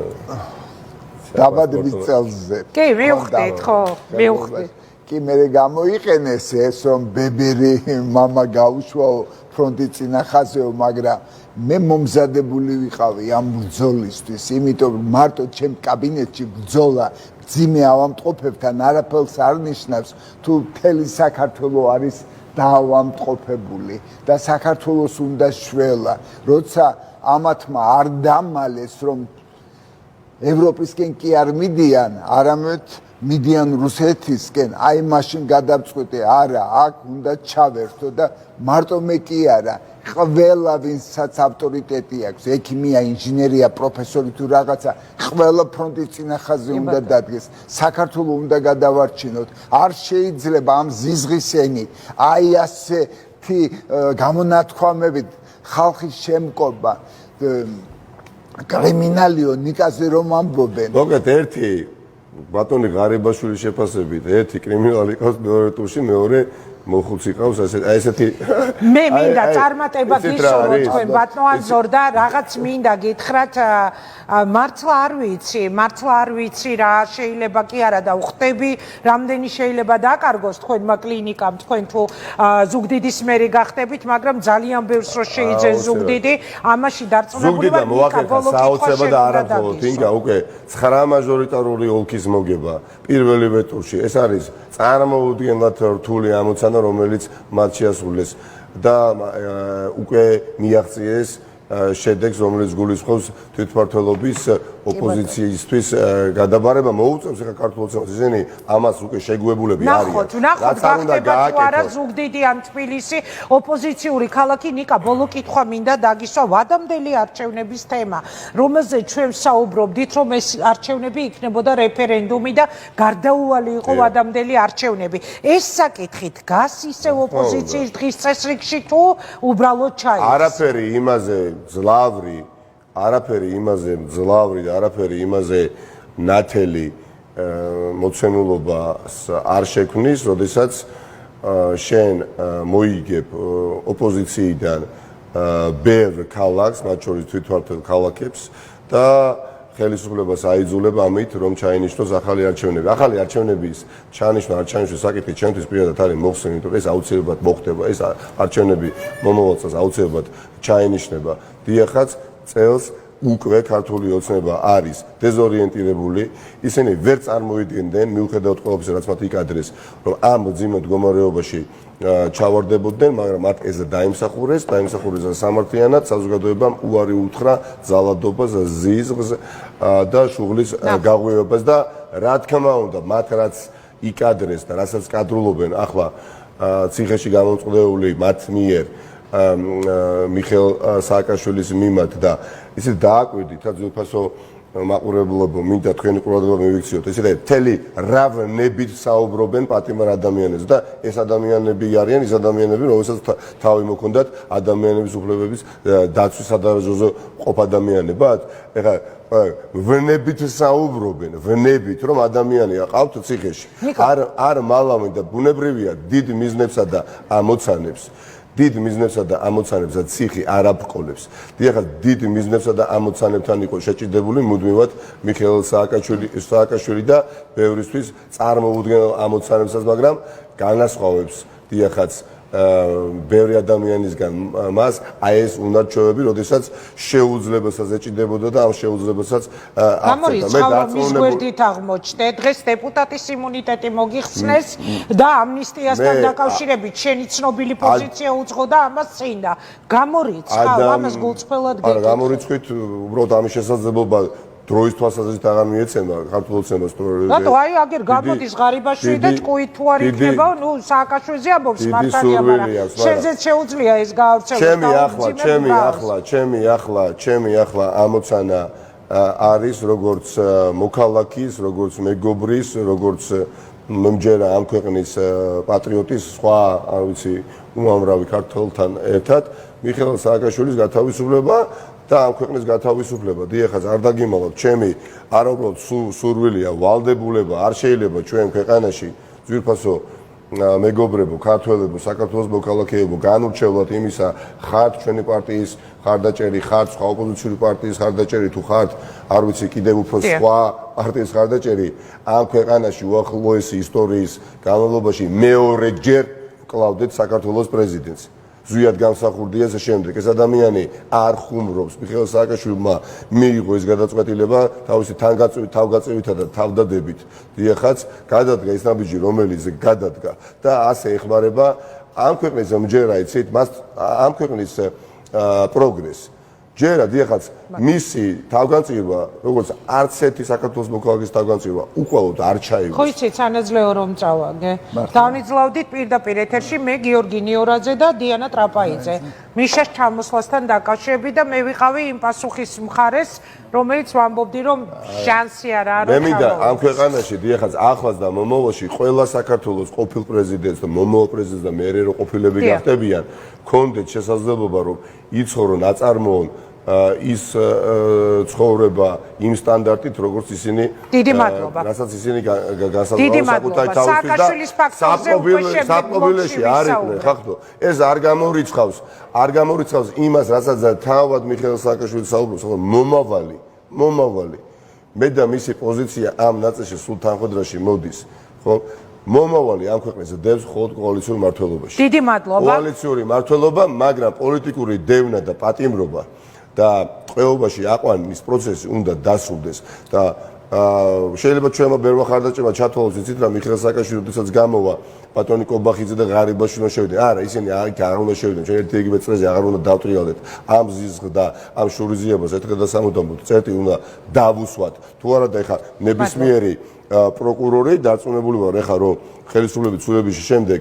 დაბადების წელზე კი მივხვდით ხო მივხვდით კი მე გამოიყენეს ეს რომ ბებერი მამა გაუშვაო ფრონტი წინა ხაზეო მაგრამ მე მომზადებული ვიყავი ამ ბრძოლისთვის იმიტომ მარტო ჩემ კაბინეტში ბრძოლა ძიმე ავამტყოფებთან არაფერს არ ნიშნავს თუ მთელი საქართველო არის დაავამტყოფებული და საქართველოს უნდა შველა როცა ამათმა არ დამალეს რომ ევროპისკენ კი არ მიდიან არამედ მიდიან რუსეთისკენ აი მაშინ გადავწყვიტე არა აქ უნდა ჩავერთო და მარტო მე კი არა ყველა ვინცაც ავტორიტეტი აქვს ექიმია ინჟინერია პროფესორი თუ რაღაცა ყველა ფრონტის წინახაზე უნდა დადგეს საქართველოს უნდა გადავარჩინოთ არ შეიძლება ამ ზიზღისენი აი ასეთი გამონათქვამებით ხალხის შემკობა კრიმინალიო ნიკაზე რომ ამბობენ მოგეთ ერთი ბატონი ღარიბაშვილის შეფასებით ერთი კრიმინალი ყავს მეორე ტურში მეორე მოხუცი ყავს ესეთი მე მინდა წარმატება გისურვო თქვენ ბატონო ანზორ და რაღაც მინდა გითხრათ მართლა არ ვიცი რა შეიძლება კი არა და ვხდები რამდენი შეიძლება დაკარგოს თქვენმა კლინიკამ თქვენ თუ ზუგდიდის მერი გახდებით მაგრამ ძალიან ბევრს რო შეიძენ ზუგდიდი ამაში დარწმუნებული ვარ ზუგდიდმა მოახერხა საოცრება და არა მხოლოდ ინგა უკვე 9 მაჟორიტარული ოლქის მოგება პირველივე ტურში ეს არის წარმოუდგენლად რთული ამოცანა რომელიც მათ შეასრულეს და უკვე მიაღწიეს შედეგს რომელიც გულისხმობს თვითმმართველობის ოპოზიციისთვის გადაბარება მოუწევს ახლა ქართულ ოცნებას ისინი ამას უკვე შეგვებულები არიან ნახოთ გახდება თუ არა ზუგდიდი ან თბილისი ოპოზიციური ქალაქი ნიკა ბოლო კითხვა მინდა დაგისვა ვადამდელი არჩევნების თემა რომელზეც ჩვენ საუბრობდით რომ ეს არჩევნები იქნებოდა რეფერენდუმი და გარდაუვალი იყო ვადამდელი არჩევნები ეს საკითხი დგას ისევ ოპოზიციის დღის წესრიგში თუ უბრალოდ ჩაიწერეს არაფერი იმაზე ძლავრი და არაფერი იმაზე ნათელი მოცემულობას არ შექმნის, როდესაც შენ მოიგებ ოპოზიციიდან ბევრ ქალაქს, მათ შორის თვითმმართველ ქალაქებს და ხელისუფლებას აიძულებ ამით, რომ ჩაინიშნოს ახალი არჩევნები. ახალი არჩევნების ჩანიშვნა არ ჩაინიშნოს საკითხი ჩემთვის პირადად არის მოხსენი, იმიტომ ეს აუცილებლად მოხდება, ეს არჩევნები მომავალ წელს აუცილებლად ჩაინიშნება. დიახაც წელს უკვე ქართული ოცნება არის დეზორიენტირებული, ისინი ვერ წარმოიდგენდნენ მიუხედავად ყველაფერისა, რაც მათ იკადრეს, რომ ამ ძიმე მდგომარეობაში ჩავარდებოდნენ, მაგრამ მათ ეს დაიმსახურეს სამართლიანად საზოგადოებამ უარი უთხრა ძალადობას, ზიზღს და შუღლის გაღვივებას და რა თქმა უნდა, მათ რაც იკადრეს და რასაც კადრულობენ ახლა ციხეში გამომწყდეული მათ მიერ მიხეილ სააკაშვილის მიმართ და ისე დააკვირდით და ძვირფასო მაყურებლობო მინდა თქვენი ყურადღება მივიქციოთ ისე თელი რავნებით საუბრობენ პატიმარ ადამიანებს და ეს ადამიანები არიან ის ადამიანები რომელსაც თავი მოქონდათ ადამიანების უფლებების დაცვის სადარაჯოზე ყოფ ადამიანებად ეხლა ვნებით საუბრობენ ვნებით რომ ადამიანია ყავთ ციხეში არ მალავენ და ბუნებრივია დიდ მიზნებსა და ამოცანებს და ციხი არ აბყოლებს. დიახაც დიდ მიზნებსა და ამოცანებთან იყო შეჭიდებული მუდმივად მიხეილ სააკაშვილი და ბევრისთვის წარმოუდგენელ ამოცანებსაც, მაგრამ განასხვავებს დიახაც ბევრი ადამიანისგან მას აი ეს უნარჩვევები, როდესაც შეუძლებელსაც ეჭიდებოდა და ამ შეუძლებელსაც გამორიცხავ მის გვერდით აღმოჩნდე დღეს დეპუტატის იმუნიტეტი მოგიხსნეს და ამნისტიასთან დაკავშირებით შენი ცნობილი პოზიცია უძღოდა ამას წინ და გამორიცხავ ამას გულწრფელად გეკითხა. არა გამორიცხვით უბრალოდ ამის შესაძლებლობა დროის თვალსაზრისით აღარ მიეცემა ქართულ ოცნებას. რატო აი აგერ გამოდის ღარიბაშვილი და ჭკუით თუ არ იქნება, ნუ სააკაშვილზე ამბობს მართალია, მაგრამ შენზეც შეუძლია ეს გაავრცელოს. ჩემი ახლა ამოცანა არის როგორც მოქალაქის, როგორც მეგობრის, როგორც მომჯერა ამ ქვეყნის პატრიოტის, სხვა არ ვიცი, უამრავი ქართველთან ერთად მიხეილ სააკაშვილის გათავისუფლება და ამ ქვეყნის გათავისუფლება. დიახაც არ დაგიმალავთ, ჩემი არა უბრალოდ სურვილია, ვალდებულება არ შეიძლება ჩვენ ქვეყანაში ძვირფასო მეგობრებო, ქართველებო, საქართველოს მოქალაქეებო, განურჩევლად იმისა, ხართ ჩვენი პარტიის ხარდაჭერი, ხართ სხვა ოპოზიციური პარტიის ხარდაჭერი, თუ ხართ, არ ვიცი, კიდევ უფრო სხვა პარტიის ხარდაჭერი, ამ ქვეყანაში უახლოესი ისტორიის განმავლობაში მეორეჯერ კლავდეთ საქართველოს პრეზიდენტს. ზვიად გამსახურდია ეს შემდეგ. ეს ადამიანი არ ხუმრობს. მიხეილ სააკაშვილმა მიიღო ეს გადაწყვეტილება თავისი თავგაწევითა და თავდადებით. დიახაც გადადგა ის ნაბიჯი, რომელიც გადადგა და ასე ეხმარება ამ ქვეყნის მჯერა, იცით, ამ ქვეყნის პროგრესი. ჯერა დიახაც მისი თავგანწირვა, როგორც არც ერთი საქართველოს მოქალაქის თავგანწირვა უყოლოდ არ ჩაიგოს. ხო იცით, სანაძლეო რომ წავაგე. დავნიძლავდით პირდაპირ ეთერში მე გიორგი ნიორაძე და დიანა ტრაპაიძე. მიშას ჩამოსვლასთან დაკავშირებით და მე ვიყავი იმ პასუხის მხარეს, რომელიც ვამბობდი, რომ შანსი არა მე მინდა ამ ქვეყანაში დიახაც ახლაც და მომავალში ყველა საქართველოს ყოფილ პრეზიდენტს და მომავალ პრეზიდენტს და მერე რო ყოფილები გახდებიან, კონდეთ შესაძლებლობა რომ იცხოვრონ, აწარმოონ ის ცხოვრება იმ სტანდარტით, როგორც ისინი დიდი მადლობა. რასაც ისინი განსაზღვრავენ საკუთარი თავისთვის და საპრობილეში არ იყვნენ, ხახტო. ეს არ გამორიცხავს იმას, რასაც თავად მიხეილ სააკაშვილის საუბრობს, ხოლო მომავალი. მე და მისი პოზიცია ამ ნაწილში სულ თანხმედრაში მოდის, ხო? მომავალი ამ ქვეყნის დევს მხოლოდ კოალიციური მმართველობაში. დიდი მადლობა. კოალიციური მმართველობა, მაგრამ პოლიტიკური დევნა და პატიმრობა და ტყვეობაში აყვანის პროცესი უნდა დასრულდეს და შეიძლება ჩვენმა ბერმა ხარდაჭერა ჩათვალოს იცით რა მიხეილ სააკაშვილი როდესაც გამოვა ბატონი კობახიძე და ღარიბაში უნდა შევიდნენ. არა, ისინი არ უნდა შევიდნენ. ჩვენ ერთი იგივე წრეზე აღარ უნდა დავტრიალდეთ. ამ ზიზღ და ამ შურიზიებას ერთხელ და სამუდამოდ წერტი უნდა დავუსვათ. თუ არა და ეხა ნებისმიერი პროკურორი დარწმუნებული ვარ ეხა რომ ხელისუფლების ცვლილების შემდეგ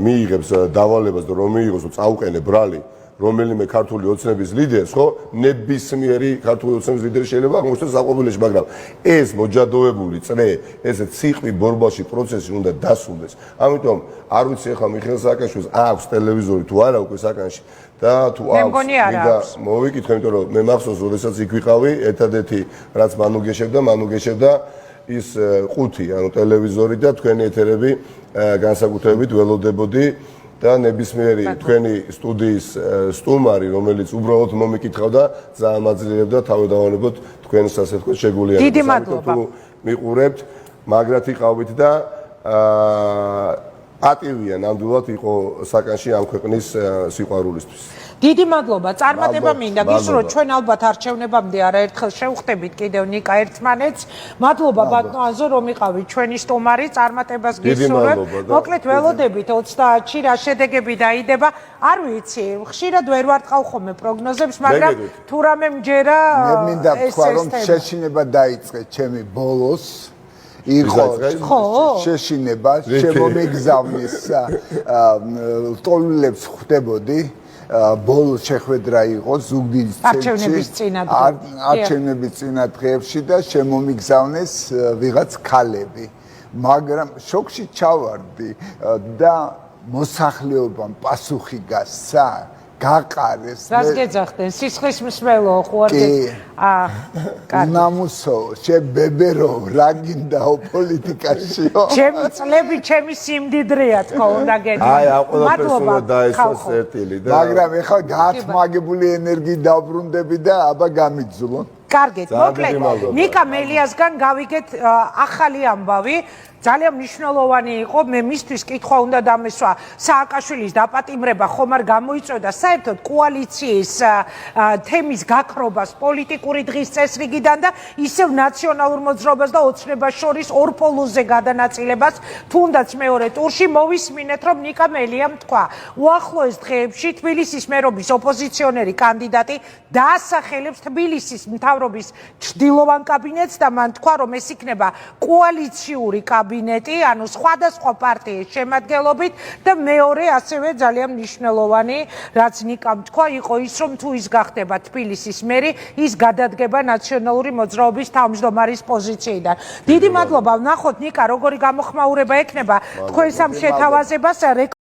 მიიღებს დავალებას და რომ მიიღოს წაუყენე ბრალი რომელიმე ქართული ოცნების ლიდერს, ხო? ნებისმიერი ქართული ოცნების ლიდერი შეიძლება აღმოჩნდეს საყოველთაოში, მაგრამ ეს მოჯადოებული წრე, ესე ციყვი ბორბალში პროცესი უნდა დასრულდეს. ამიტომ არ ვიცი ახლა მიხეილ სააკაშვილს აქვს ტელევიზორი თუ არა უკვე საკანში და თუ აქვს მინდა მოვიკითხე, იმიტომ რომ მე მახსოვს, როდესაც იქ ვიყავი, ერთადერთი რაც მანუ გეშევდა ის ყუთი, ანუ ტელევიზორი და თქვენი ეთერები განსაკუთრებით ველოდებოდი და ნებისმიერი თქვენი სტუდიის სტუმარი, რომელიც უბრალოდ მომიკითხავდა, ძალიან მაძლიერებდა თავდავანებოთ თქვენს ასე ვთქვათ შეგულიანებას. დიდი მადლობა. მიყურებთ, მაგრად იყავით და პატივია ნამდვილად იყო საკანში ამ ქვეყნის სიყვარულისთვის. დიდი მადლობა. წარმატება მინდა გისურვოთ, ჩვენ ალბათ არჩევნებამდე არაერთხელ შევხვდებით კიდევ ნიკა ერთმანეთს. მადლობა ბატონო აზო რომ იყავით ჩვენი სტუმარი, წარმატებას გისურვებთ. მოკლედ ველოდებით 30-ში რა შედეგები დაიდება. არ ვიცი, ხშირად ვერ ვარტყავ ხოლმე პროგნოზებს, მაგრამ თუ რამე მჯერა მე მინდა თქვა რომ შეშინება დაიწყე ჩემი ბოლოს იყო შეშინება შემომეგზავნის ტოლულებს ხვდებოდი ბოლო შეხვედრა იყო ზუგდიდის ცენტრში არჩევნების წინა დღეებში და შემომიგზავნეს ვიღაც ქალები, მაგრამ შოკში ჩავარდი და მოსახლეობამ პასუხი გასცა გაყარეს. რას გეძახდნენ? სისხლის მსმელო ხوارდეთ. ნამუსო, შებებერო, რა გინდაო პოლიტიკაშიო. ჩემი წლები, ჩემი სიმდიდრეა თქო უნდა გეტყვი. აი, ამ ყველაფერს უნდა დაესვას წერტილი და მაგრამ ეხლა გაცმაგებული ენერგიით დავბრუნდები და აბა გამიძულონ. კარგით, მოკლედ, ნიკა მელიასგან გავიგეთ ახალი ამბავი. ძალიან მნიშვნელოვანი იყო, მე მისთვის კითხვა უნდა დამესვა, სააკაშვილის დაპატიმრება ხომ არ გამოიწვევდა საერთოდ კოალიციის თემის გაქრობას პოლიტიკური დღის წესრიგიდან და ისევ ნაციონალურ მოძრაობას და ოცნებას შორის ორ-პოლუსზე გადანაწილებას, თუნდაც მეორე ტურში მოვისმინეთ, რომ ნიკა მელიამ თქვა, უახლოეს დღეებში თბილისის მერობის ოპოზიციონერი კანდიდატი დაასახელებს თბილისის მთავრობის ჩრდილოვან კაბინეტს და მან თქვა, რომ ეს იქნება კოალიციური კაბინეტი, ანუ სხვადასხვა პარტიის შემადგენლობით და მეორე ასევე ძალიან მნიშვნელოვანი, რაც ნიკამ თქვა, იყო ის, რომ თუ ის გახდება თბილისის მერი, ის გადადგება ნაციონალური მოძრაობის თავმჯდომარის პოზიციიდან. დიდი მადლობა, ვნახოთ ნიკა, როგორი გამოხმაურება ექნება თქვენს ამ შეთავაზებას.